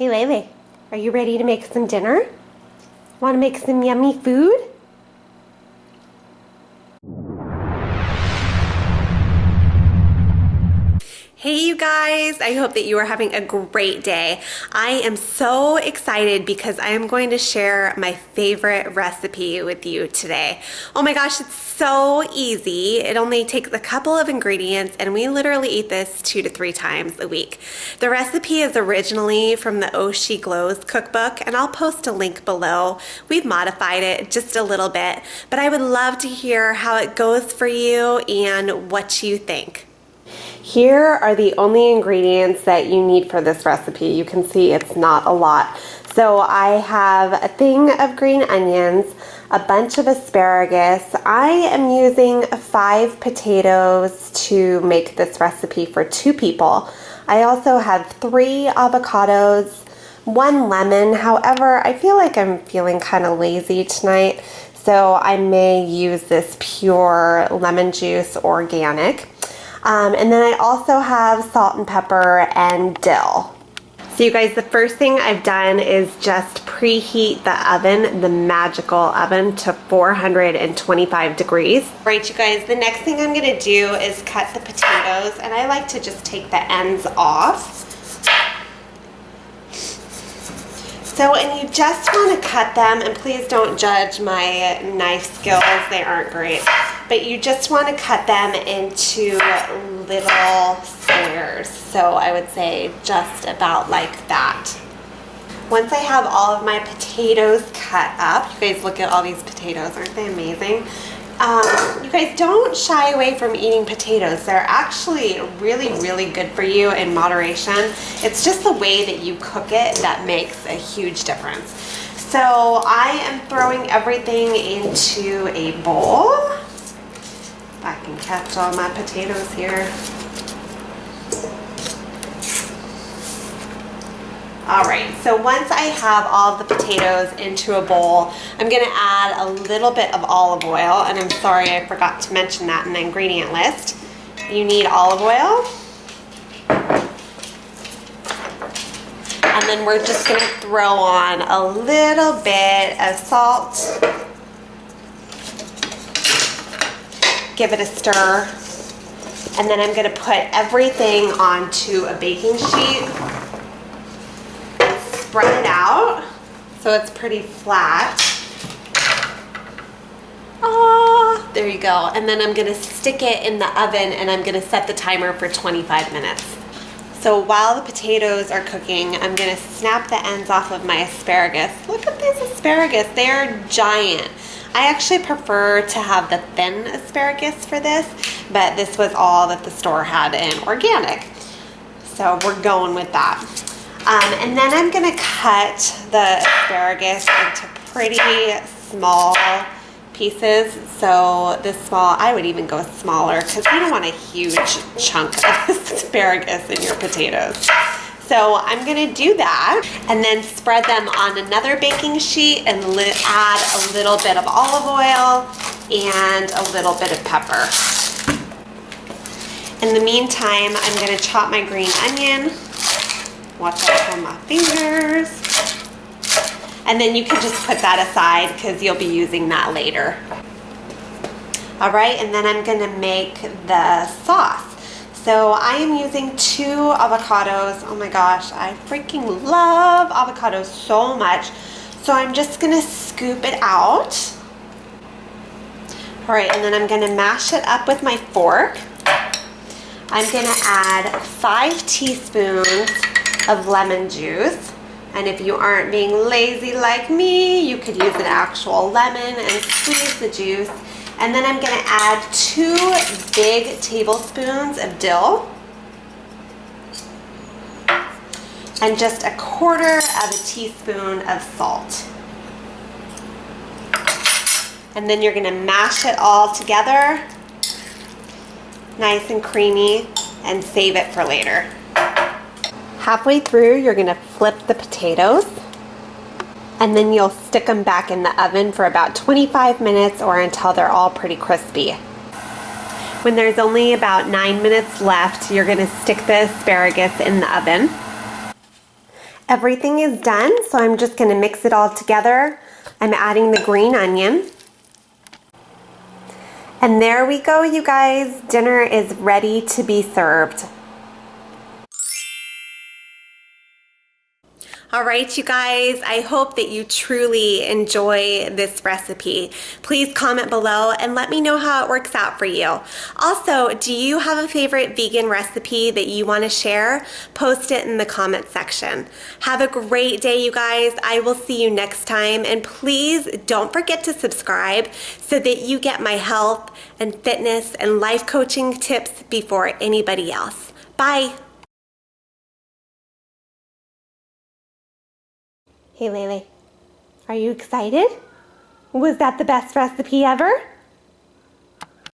Hey Lele, are you ready to make some dinner? Want to make some yummy food? Hey you guys, I hope that you are having a great day. I am so excited because I am going to share my favorite recipe with you today. Oh my gosh, it's so easy. It only takes a couple of ingredients and we literally eat this 2 to 3 times a week. The recipe is originally from the Oh She Glows Cookbook and I'll post a link below. We've modified it just a little bit, but I would love to hear how it goes for you and what you think. Here are the only ingredients that you need for this recipe. You can see it's not a lot. So I have a thing of green onions, a bunch of asparagus. I am using 5 potatoes to make this recipe for 2 people. I also have 3 avocados, 1 lemon. However, I feel like I'm feeling kind of lazy tonight, so I may use this pure lemon juice organic. And then I also have salt and pepper and dill. So you guys, the first thing I've done is just preheat the oven, the magical oven, to 425 degrees. All right, you guys, the next thing I'm gonna do is cut the potatoes, and I like to just take the ends off. So, and you just want to cut them, and please don't judge my knife skills, they aren't great, but you just want to cut them into little squares. So I would say just about like that. Once I have all of my potatoes cut up, you guys look at all these potatoes, aren't they amazing? You guys don't shy away from eating potatoes. They're actually really, really good for you in moderation. It's just the way that you cook it that makes a huge difference. So I am throwing everything into a bowl. If I can catch all my potatoes here. All right, so once I have all the potatoes into a bowl, I'm gonna add a little bit of olive oil, and I'm sorry I forgot to mention that in the ingredient list. You need olive oil. And then we're just gonna throw on a little bit of salt. Give it a stir. And then I'm gonna put everything onto a baking sheet. Spread it out so it's pretty flat. Oh, there you go. And then I'm gonna stick it in the oven and I'm gonna set the timer for 25 minutes. So while the potatoes are cooking, I'm gonna snap the ends off of my asparagus. Look at these asparagus, they are giant. I actually prefer to have the thin asparagus for this, but this was all that the store had in organic. So we're going with that. And then I'm gonna cut the asparagus into pretty small pieces. So this small, I would even go smaller because you don't want a huge chunk of asparagus in your potatoes. So I'm gonna do that and then spread them on another baking sheet and add a little bit of olive oil and a little bit of pepper. In the meantime, I'm gonna chop my green onion. Watch out for my fingers. And then you can just put that aside because you'll be using that later. All right, and then I'm gonna make the sauce. So I am using 2 avocados. Oh my gosh, I freaking love avocados so much. So I'm just gonna scoop it out. All right, and then I'm gonna mash it up with my fork. I'm gonna add 5 teaspoons of lemon juice, and if you aren't being lazy like me, you could use an actual lemon and squeeze the juice. And then I'm gonna add 2 big tablespoons of dill and just 1/4 teaspoon of salt. And then you're gonna mash it all together, nice and creamy, and save it for later. Halfway through, you're gonna flip the potatoes and then you'll stick them back in the oven for about 25 minutes or until they're all pretty crispy. When there's only about 9 minutes left, you're gonna stick the asparagus in the oven. Everything is done, so I'm just gonna mix it all together. I'm adding the green onion. And there we go, you guys. Dinner is ready to be served. All right, you guys, I hope that you truly enjoy this recipe. Please comment below and let me know how it works out for you. Also, do you have a favorite vegan recipe that you want to share? Post it in the comment section. Have a great day, you guys. I will see you next time. And please don't forget to subscribe so that you get my health and fitness and life coaching tips before anybody else. Bye. Hey Lele, are you excited? Was that the best recipe ever?